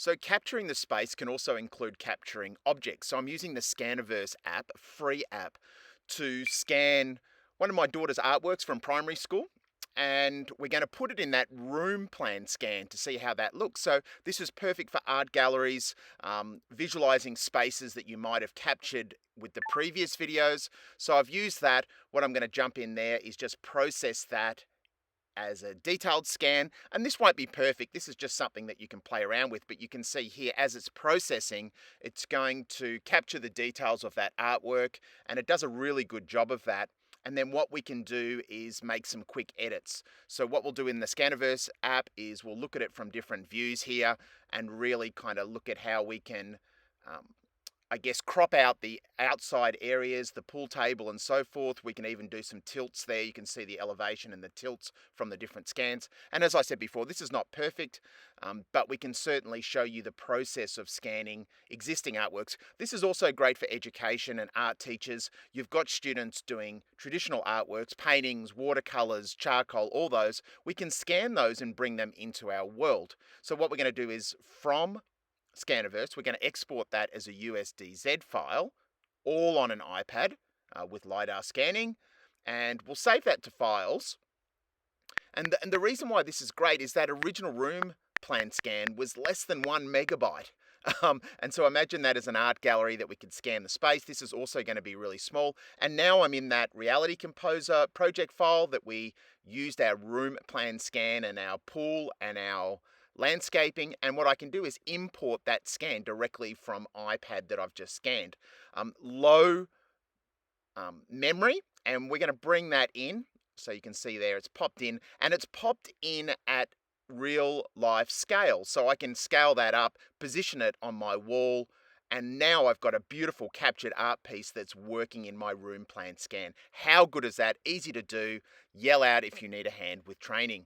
So capturing the space can also include capturing objects. So I'm using the Scaniverse app, a free app, to scan one of my daughter's artworks from primary school. And we're going to put it in that room plan scan to see how that looks. So this is perfect for art galleries, visualizing spaces that you might have captured with the previous videos. So I've used that. What I'm going to jump in there is just process that as a detailed scan, and this won't be perfect. This is just something that you can play around with, but you can see here as it's processing, it's going to capture the details of that artwork, and it does a really good job of that. And then what we can do is make some quick edits. So what we'll do in the Scaniverse app is we'll look at it from different views here and really kind of look at how we can um, crop out the outside areas, the pool table and so forth. We can even do some tilts there. You can see the elevation and the tilts from the different scans. And as I said before, this is not perfect, but we can certainly show you the process of scanning existing artworks. This is also great for education and art teachers. You've got students doing traditional artworks, paintings, watercolors, charcoal, all those. We can scan those and bring them into our world. So what we're going to do is from Scaniverse, we're going to export that as a USDZ file, all on an iPad with LiDAR scanning, and we'll save that to files. And the reason why this is great is that original room plan scan was less than 1 megabyte. And so imagine that as an art gallery that we could scan the space. This is also going to be really small. And now I'm in that Reality Composer project file that we used our room plan scan and our pool and our landscaping, and what I can do is import that scan directly from iPad that I've just scanned. Low memory, and we're going to bring that in. So you can see there it's popped in, and it's popped in at real life scale. So I can scale that up, position it on my wall, and now I've got a beautiful captured art piece that's working in my room plan scan. How good is that? Easy to do. Yell out if you need a hand with training.